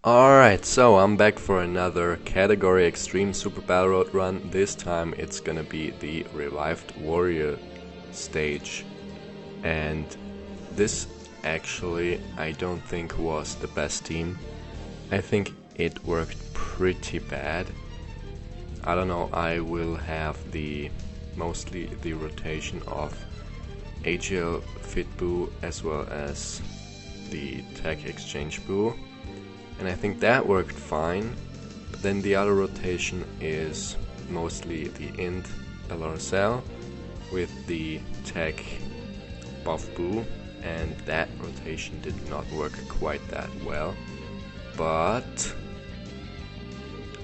Alright, so I'm back for another category Extreme Super Battle Road run. This time it's gonna be the Revived Warrior stage. And this actually I don't think was the best team. I think it worked pretty bad. I don't know, I will have mostly the rotation of AGL Fit Buu as well as the Tech Exchange Buu. And I think that worked fine, but then the other rotation is mostly the Int LRSL with the Tech Buff Buu, and that rotation did not work quite that well. But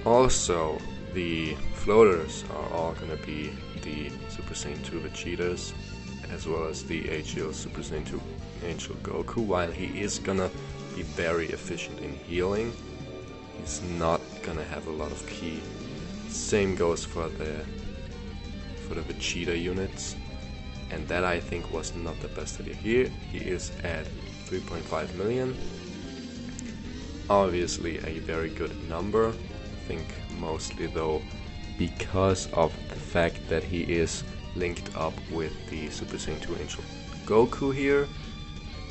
also the floaters are all gonna be the Super Saiyan 2 Vegetas as well as the AGL Super Saiyan 2 Angel Goku, while he is gonna be very efficient in healing. He's not gonna have a lot of ki. Same goes for the Vegeta units, and that I think was not the best idea. Here he is at 3.5 million. Obviously a very good number. I think mostly though because of the fact that he is linked up with the Super Saiyan 2 Angel Goku here,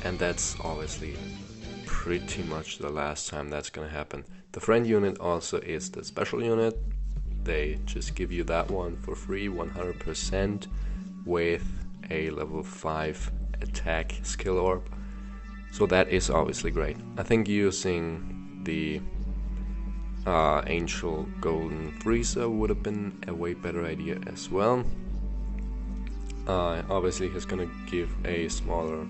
and that's obviously pretty much the last time that's gonna happen. The friend unit also is the special unit. They just give you that one for free 100% with a level 5 attack skill orb, so that is obviously great. I think using the Angel Golden Frieza would have been a way better idea as well. Obviously he's gonna give a smaller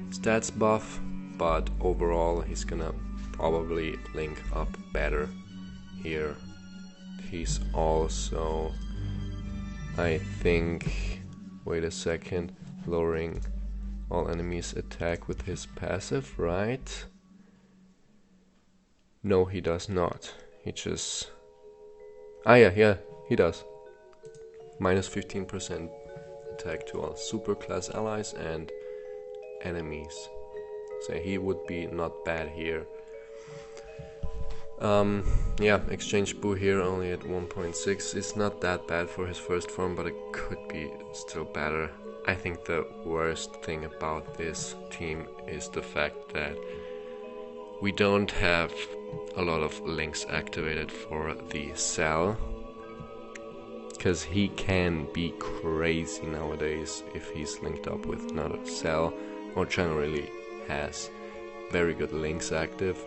stats buff, but overall he's gonna probably link up better here. He's also, I think, wait a second, lowering all enemies' attack with his passive, right? No, he does not. He just... yeah, he does. Minus 15% attack to all super class allies and enemies. So he would be not bad here. Yeah, Exchange Buu here only at 1.6. It's not that bad for his first form, but it could be still better. I think the worst thing about this team is the fact that we don't have a lot of links activated for the Cell, because he can be crazy nowadays if he's linked up with another Cell, or generally has very good links active,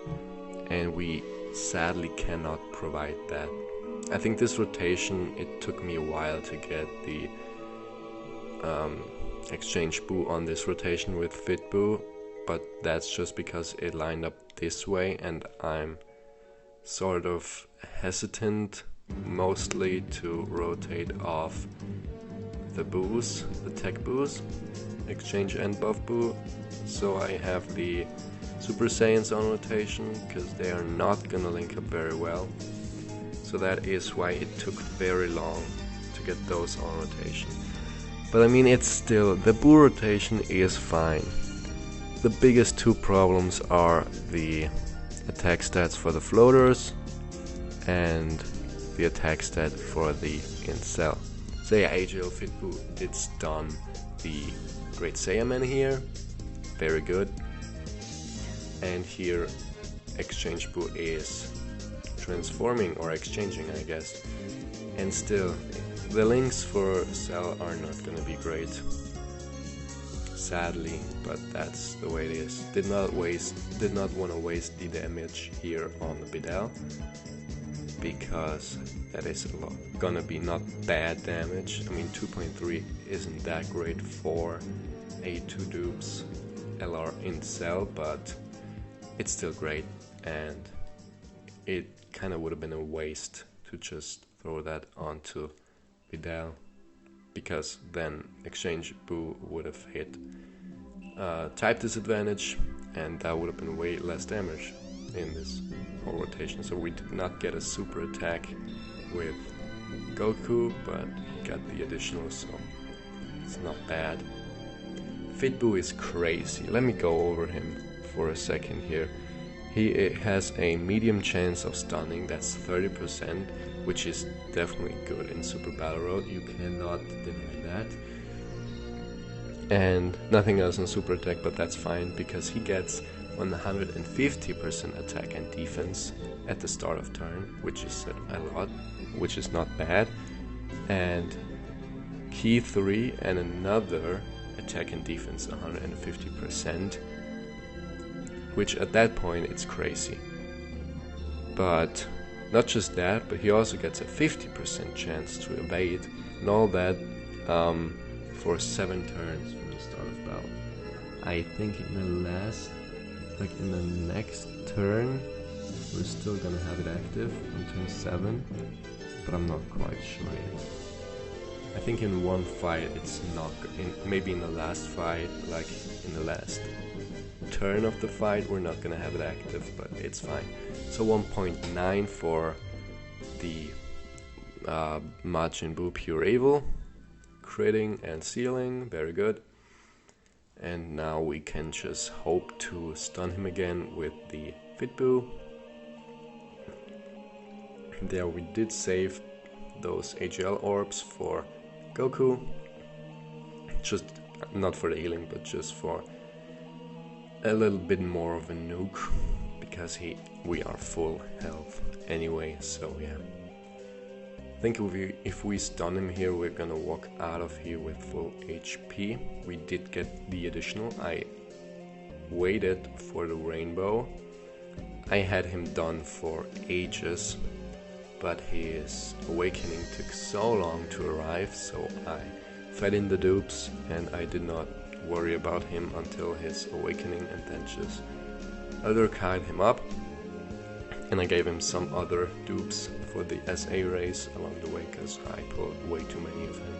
and we sadly cannot provide that. I think this rotation, it took me a while to get the Exchange Buu on this rotation with Fit Buu, but that's just because it lined up this way, and I'm sort of hesitant mostly to rotate off the Buus, the Tech Buus, Exchange and Buff Buu, so I have the Super Saiyans on rotation because they are not gonna link up very well. So that is why it took very long to get those on rotation. But I mean, it's still, the Buu rotation is fine. The biggest two problems are the attack stats for the floaters and the attack stat for the Incel. So yeah, AGL Fit Buu did stun the Great Saiyaman here, very good. And here Exchange Buu is transforming or exchanging, I guess. And still, the links for Cell are not gonna be great, sadly, but that's the way it is. Did not want to waste the damage here on the Videl, because that is gonna be not bad damage. I mean, 2.3 isn't that great for a 2 dupes LR in Cell, but it's still great, and it kind of would have been a waste to just throw that onto Videl, because then Exchange Buu would have hit type disadvantage, and that would have been way less damage in this whole rotation. So we did not get a super attack with Goku, but he got the additional, so it's not bad. Fit Buu is crazy. Let me go over him for a second here. He has a medium chance of stunning, that's 30%, which is definitely good in Super Battle Road, you cannot deny that. And nothing else in Super Attack, but that's fine, because he gets 150% attack and defense at the start of turn, which is a lot, which is not bad. And Key 3 and another attack and defense 150%, which at that point it's crazy. But not just that, but he also gets a 50% chance to evade, and all that for 7 turns from the start of battle. I think in the next turn we're still gonna have it active on turn 7, but I'm not quite sure yet. I think in one fight it's not, maybe in the last fight, like in the last turn of the fight, we're not gonna have it active, but it's fine. So 1.9 for the Majin Buu Pure Evil, critting and sealing, very good. And now we can just hope to stun him again with the Fit Buu. There we did save those AGL orbs for Goku, just not for the healing, but just for a little bit more of a nuke, because we are full health anyway, so yeah. I think if we stun him here, we're gonna walk out of here with full HP. We did get the additional. I waited for the rainbow. I had him done for ages, but his awakening took so long to arrive, so I fed in the dupes and I did not worry about him until his awakening, and then just other kite him up, and I gave him some other dupes for the SA race along the way, because I pulled way too many of him.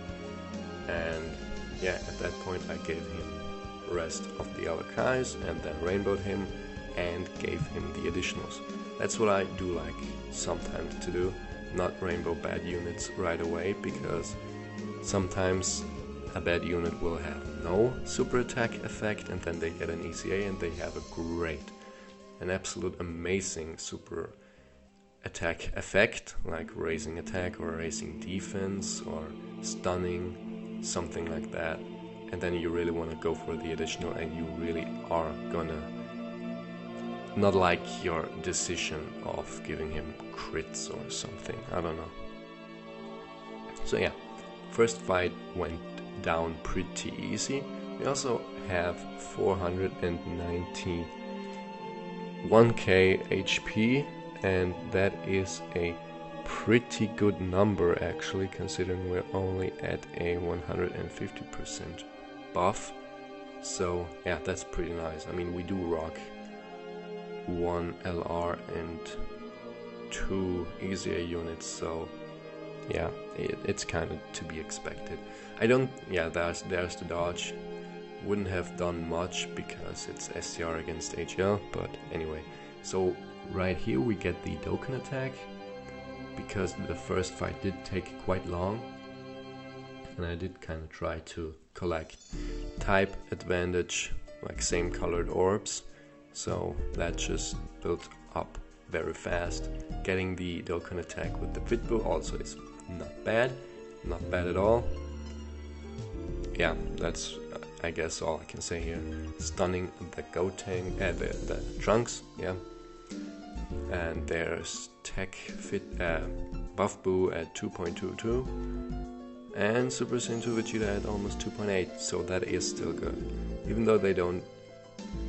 And yeah, at that point I gave him the rest of the other Kais, and then rainbowed him and gave him the additionals. That's what I do like sometimes to do, not rainbow bad units right away, because sometimes a bad unit will have no super attack effect, and then they get an ECA and they have an absolute amazing super attack effect, like raising attack or raising defense or stunning, something like that. And then you really want to go for the additional, and you really are gonna not like your decision of giving him crits or something, I don't know. So yeah, first fight went down pretty easy. We also have 491k HP, and that is a pretty good number actually, considering we're only at a 150% buff. So yeah, that's pretty nice. I mean, we do rock 1 LR and 2 EZA units, so yeah, it's kind of to be expected. There's the dodge. Wouldn't have done much because it's STR against AGL, but anyway. So right here we get the Dokkan attack, because the first fight did take quite long, and I did kind of try to collect type advantage, like same colored orbs, so that just built up very fast. Getting the Dokkan attack with the Fit Buu also is not bad at all. Yeah, that's I guess all I can say here. Stunning the Gotenks, the Trunks, yeah. And there's Tech Fit Buff Buu at 2.22, and Super Saiyan 2 Vegeta at almost 2.8, so that is still good. Even though they don't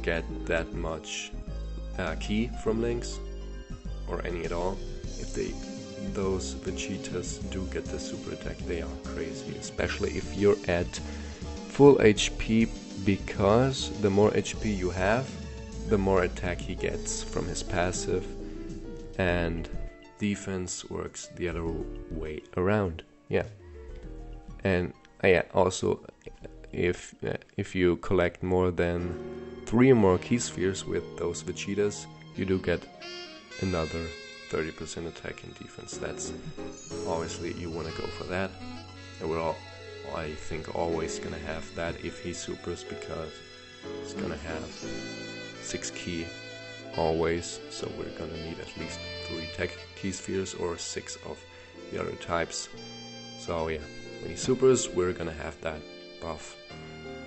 get that much ki from links, or any at all, if those Vegetas do get the super attack, they are crazy, especially if you're at full HP, because the more HP you have, the more attack he gets from his passive, and defense works the other way around. Yeah. And yeah, also if you collect more than 3 more Ki Spheres with those Vegetas, you do get another 30% attack and defense. That's obviously, you want to go for that, and we're all, I think, always gonna have that if he supers, because it's gonna have 6 Ki always, so we're gonna need at least 3 tech key spheres or 6 of the other types. So yeah, when he supers, we're gonna have that buff.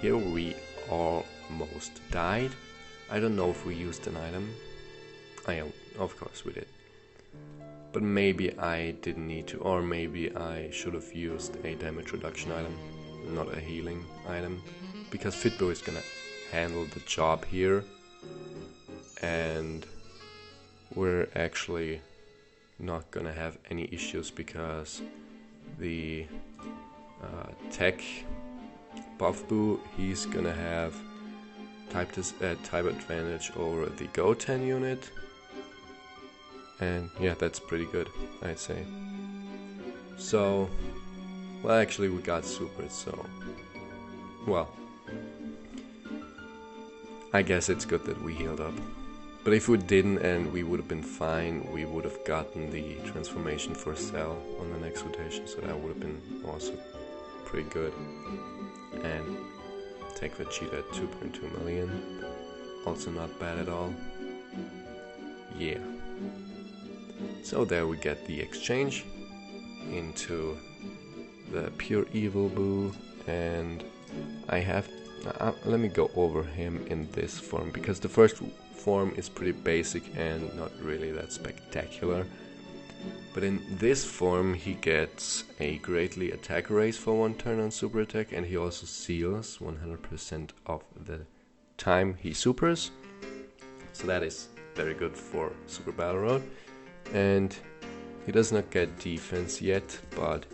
Here we almost died. I don't know if we used an item. Of course we did. But maybe I didn't need to, or maybe I should have used a damage reduction item, not a healing item, because Fitboo is gonna handle the job here, and we're actually not gonna have any issues because the tech Buffboo, he's gonna have type advantage over the Goten unit. And yeah, that's pretty good, I'd say. So, well, actually we got supered, so, well, I guess it's good that we healed up. But if we didn't and we would have been fine, we would have gotten the transformation for Cell on the next rotation, so that would have been also pretty good. And take Vegeta at 2.2 million, also not bad at all. Yeah. So there we get the exchange into the Pure Evil Boo, and I have, let me go over him in this form, because the first form is pretty basic and not really that spectacular. But in this form he gets a greatly attack raise for 1 turn on super attack, and he also seals 100% of the time he supers. So that is very good for Super Battle Road. And he does not get defense yet, but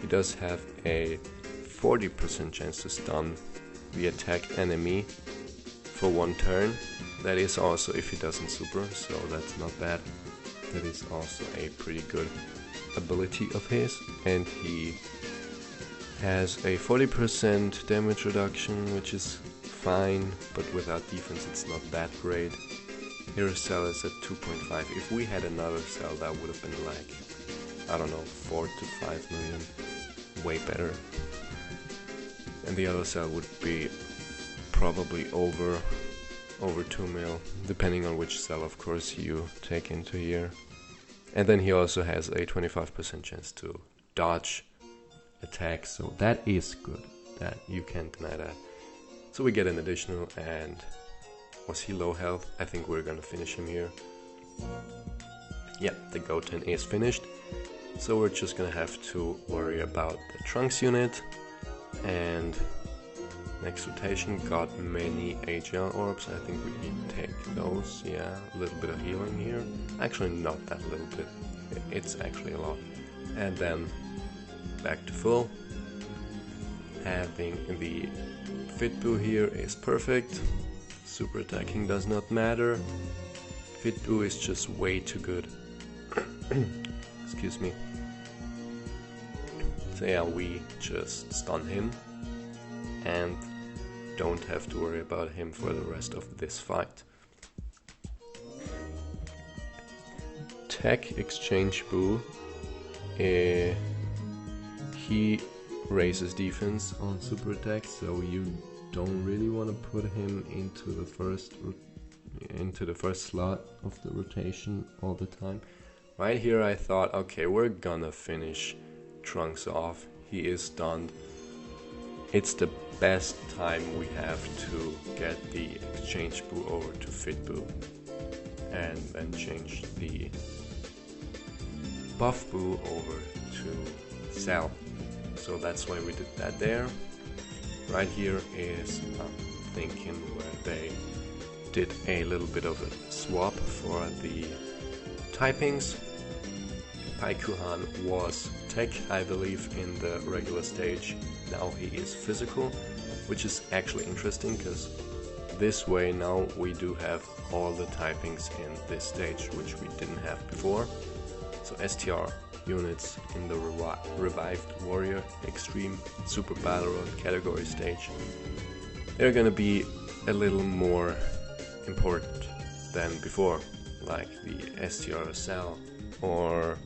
he does have a 40% chance to stun the attacked enemy for 1 turn. That is also if he doesn't super, so that's not bad. That is also a pretty good ability of his. And he has a 40% damage reduction, which is fine, but without defense it's not that great. Here Cell is at 2.5. If we had another Cell, that would have been like, I don't know, 4 to 5 million. Way better. And the other Cell would be probably over 2 mil, depending on which Cell, of course, you take into here. And then he also has a 25% chance to dodge attacks, so that is good. That you can't deny that. So we get an additional, and was he low health? I think we're gonna finish him here. Yeah, the Goten is finished. So we're just gonna have to worry about the Trunks unit. And next rotation got many AGL orbs. I think we can take those. Yeah, a little bit of healing here. Actually not that little bit. It's actually a lot. And then back to full. Having the Fitboo here is perfect. Super attacking does not matter. Fitboo is just way too good. Excuse me. So yeah, we just stun him and don't have to worry about him for the rest of this fight. Tech Exchange Boo. He raises defense on super attack, so you don't really want to put him into the first slot of the rotation all the time. Right here I thought, okay, we're gonna finish Trunks off. He is stunned. It's the best time we have to get the Exchange Boo over to Fitboo and then change the Buff Boo over to Cell. So that's why we did that there. Right here is thinking where they did a little bit of a swap for the typings. Paikuhan was tech, I believe, in the regular stage. Now he is physical, which is actually interesting because this way now we do have all the typings in this stage, which we didn't have before. So STR units in the revived Warrior Extreme Super Battle Road category stage, they're gonna be a little more important than before, like the STR Cell or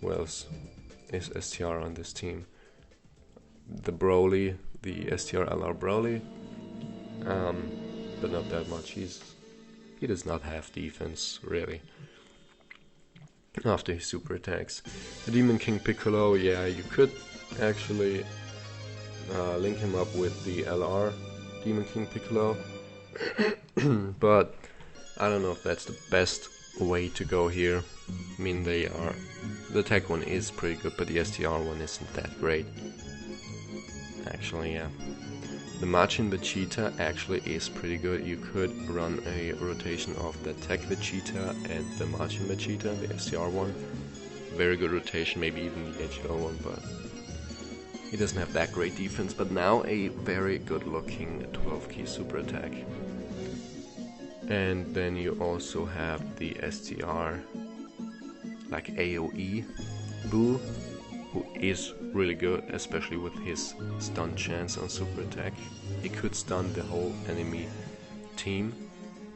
who else is STR on this team? The Broly, the STR LR Broly. but not that much. He does not have defense, really, after his super attacks. The Demon King Piccolo, yeah, you could actually link him up with the LR Demon King Piccolo, but I don't know if that's the best way to go here. I mean, the attack one is pretty good, but the STR one isn't that great. Actually, yeah. The Machin Vegeta actually is pretty good. You could run a rotation of the Tech Vegeta and the Machin Vegeta, the STR one. Very good rotation, maybe even the HL one, but he doesn't have that great defense. But now a very good looking 12 key super attack. And then you also have the STR, like AoE Boo, who is really good, especially with his stun chance on super attack. He could stun the whole enemy team,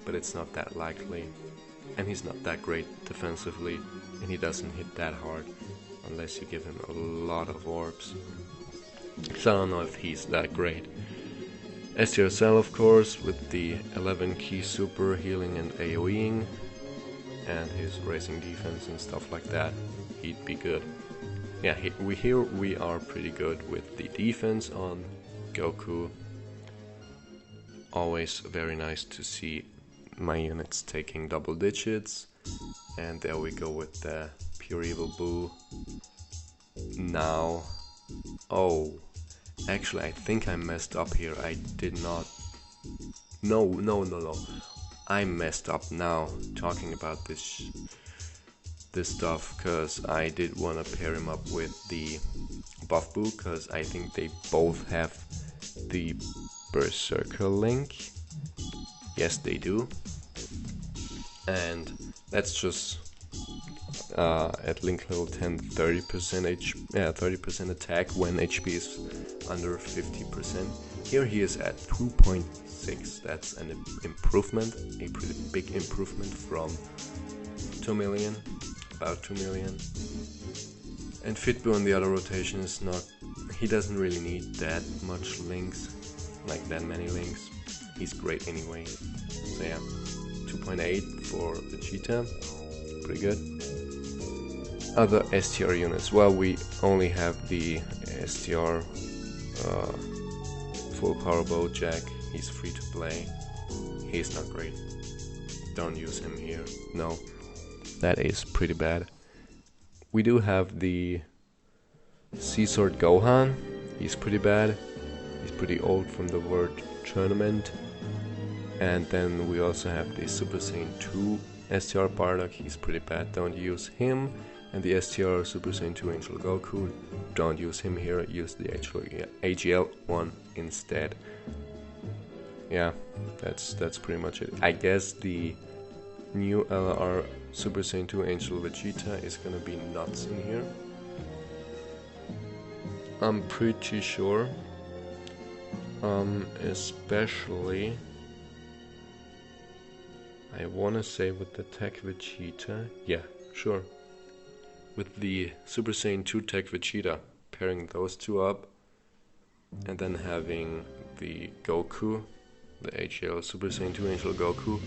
but it's not that likely. And he's not that great defensively, and he doesn't hit that hard unless you give him a lot of orbs. So I don't know if he's that great. STR Cell, of course, with the 11 key super healing and AoEing, and his racing defense and stuff like that, he'd be good. Yeah, we are pretty good with the defense on Goku. Always very nice to see my units taking double digits. And there we go with the Pure Evil Boo. Now, oh, actually I think I messed up here. I did not. No. I messed up now talking about this stuff, because I did want to pair him up with the Buff Boo, because I think they both have the Berserker link. Yes, they do. And that's just at link level 10, 30% attack when HP is under 50%. Here he is at 2.6. That's an improvement, a pretty big improvement from 2 million. About 2 million. And Fitboo on the other rotation is not, he doesn't really need that much links, like that many links. He's great anyway. So yeah, 2.8 for Vegeta, pretty good. Other STR units, well, we only have the STR full power Bojack. He's free to play. He's not great. Don't use him here, no. That is pretty bad. We do have the Sea-Sword Gohan. He's pretty bad. He's pretty old from the World Tournament. And then we also have the Super Saiyan 2 STR Bardock. He's pretty bad. Don't use him. And the STR Super Saiyan 2 Angel Goku. Don't use him here. Use the AGL one instead. Yeah, that's pretty much it. I guess the new LR Super Saiyan 2 Angel Vegeta is gonna be nuts in here. I'm pretty sure. Especially, I wanna say with the Tech Vegeta. Yeah, sure. With the Super Saiyan 2 Tech Vegeta, pairing those two up, and then having the Goku, the HL Super Saiyan 2 Angel Goku,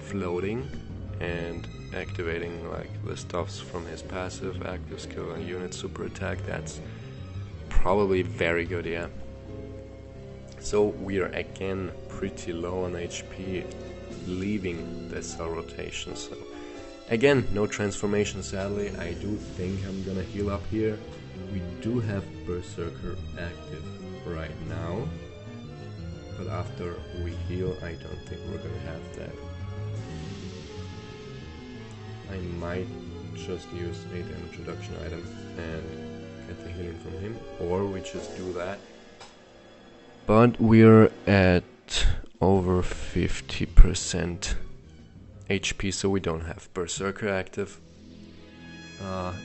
floating and activating like the stuffs from his passive, active skill and unit super attack. That's probably very good, yeah. So we are again pretty low on HP, leaving the cell rotation. So again, no transformation sadly. I do think I'm gonna heal up here. We do have Berserker active right now, but after we heal, I don't think we're gonna have that. I might just use a damage reduction item and get the healing from him, or we just do that. But we're at over 50% HP, so we don't have Berserker active.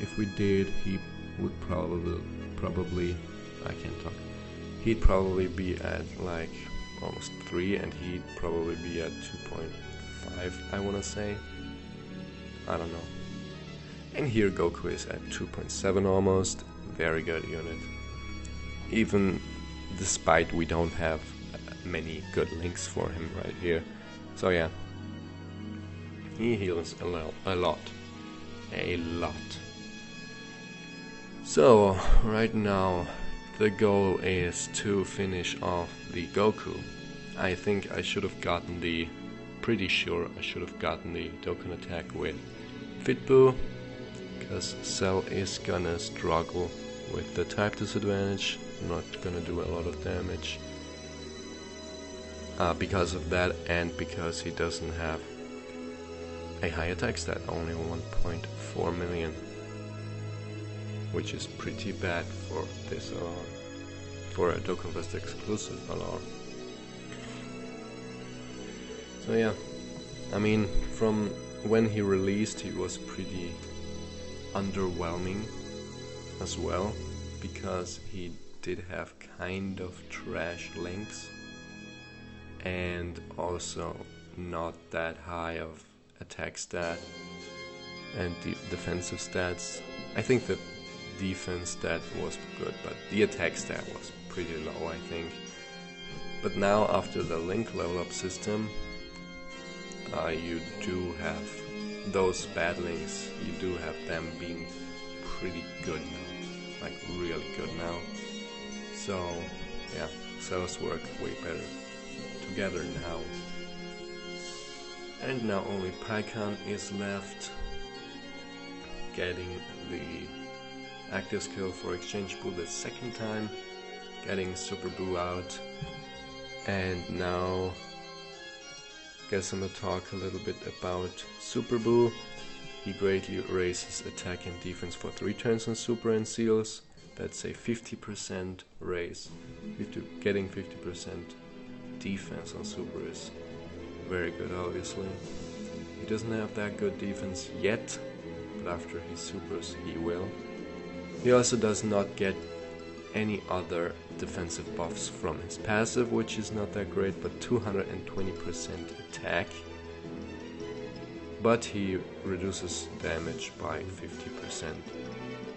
If we did, he would probably I can't talk. He'd probably be at like almost 3, and he'd probably be at 2.5, I wanna say. I don't know. And here Goku is at 2.7 almost. Very good unit. Even despite we don't have many good links for him right here. So yeah, he heals a lot. So right now the goal is to finish off the Goku. I think I should have gotten the, pretty sure I should have gotten the Dokkan attack with Fit Buu, because Cell is gonna struggle with the type disadvantage, not gonna do a lot of damage because of that, and because he doesn't have a high attack stat, only 1.4 million, which is pretty bad for this for a Dokkan Fest exclusive LR. So yeah, I mean, from when he released he was pretty underwhelming as well, because he did have kind of trash links and also not that high of attack stat and defensive stats. I think the defense stat was good, but the attack stat was pretty low, I think. But now after the link level up system, you do have those bad links, you do have them being pretty good now, like really good now. So yeah, cells work way better together now. And now only Pikkon is left, getting the active skill for Exchange Buu the second time, getting Super Buu out, and now guess I'm gonna talk a little bit about Super Buu. He greatly raises attack and defense for 3 turns on Super and Seals. That's a 50% raise. Getting 50% defense on Super is very good, obviously. He doesn't have that good defense yet, but after he supers he will. He also does not get any other defensive buffs from his passive, which is not that great, but 220% attack. But he reduces damage by 50%.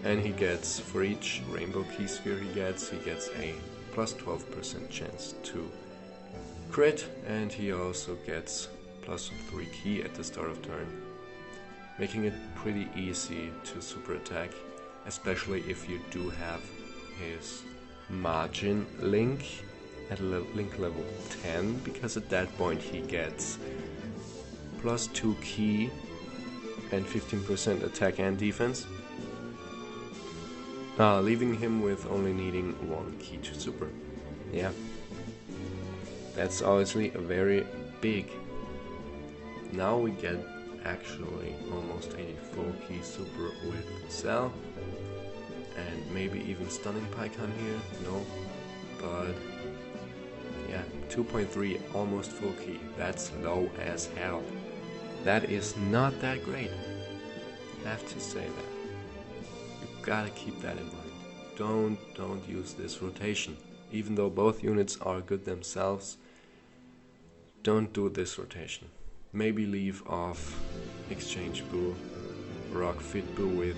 And he gets, for each Rainbow Key Sphere he gets a plus 12% chance to crit, and he also gets plus 3 key at the start of turn, making it pretty easy to super attack, especially if you do have his margin link at link level 10, because at that point he gets plus 2 key and 15% attack and defense, leaving him with only needing 1 key to super. Yeah, that's obviously a very big. Now we get actually almost 84 key super with Cell, and maybe even stunning Pikkon here, no, but yeah, 2.3, almost full key. That's low as hell. That is not that great, I have to say that. You gotta keep that in mind. Don't use this rotation. Even though both units are good themselves, don't do this rotation. Maybe leave off Exchange Buu, rock Fit Buu with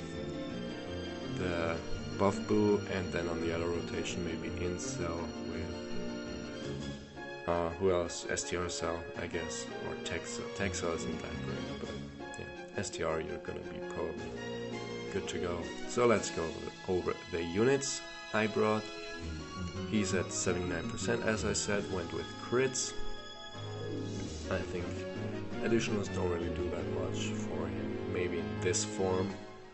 the buff Buu, and then on the other rotation maybe Incel with who else? STR Cell, I guess, or Tech Cell isn't that great, but yeah, STR you're gonna be probably good to go. So let's go over the units I brought. He's at 79%, as I said, went with crits. I think additionals don't really do that much for him. Maybe in this form.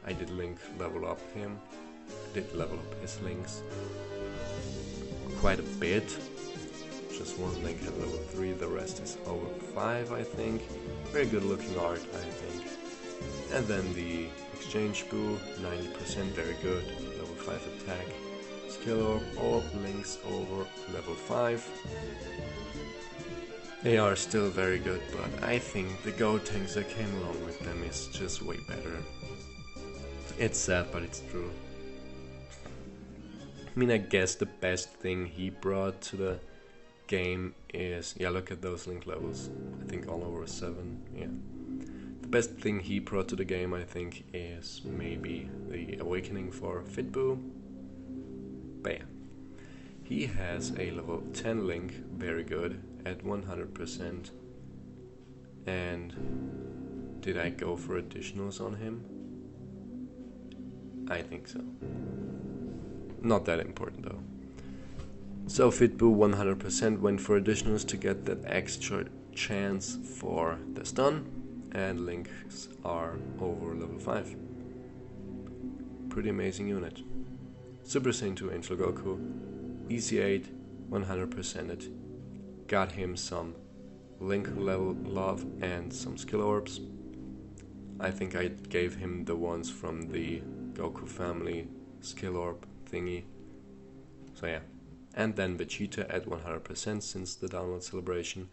I did level up him. I did level up his links quite a bit. Just one link at level 3, the rest is over 5, I think. Very good looking art, I think. And then the Exchange Buu, 90%, very good. Level 5 attack. Skill all links over level 5. They are still very good, but I think the Gotenks that came along with them is just way better. It's sad, but it's true. I mean, I guess the best thing he brought to the game is, yeah, look at those link levels. I think all over 7, yeah. The best thing he brought to the game, I think, is maybe the Awakening for Fit Buu. Bam. He has a level 10 link, very good, at 100%. And did I go for additionals on him? I think so. Not that important though. So Fitboo 100% went for additionals to get that extra chance for the stun, and links are over level 5. Pretty amazing unit. Super Saiyan 2 Angel Goku, EC8, 100% it. Got him some link level love and some skill orbs. I think I gave him the ones from the Goku family skill orb thingy. So yeah. And then Vegeta at 100% since the download celebration.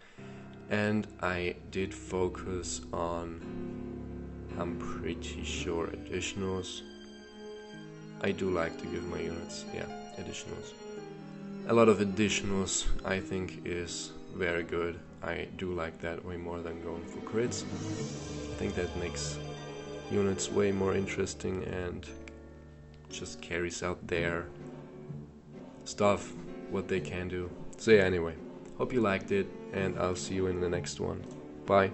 And I did focus on, I'm pretty sure, additionals. I do like to give my units, yeah, additionals. A lot of additionals I think is very good. I do like that way more than going for crits. I think that makes units way more interesting and just carries out their stuff, what they can do. So yeah, anyway, hope you liked it, and I'll see you in the next one. Bye.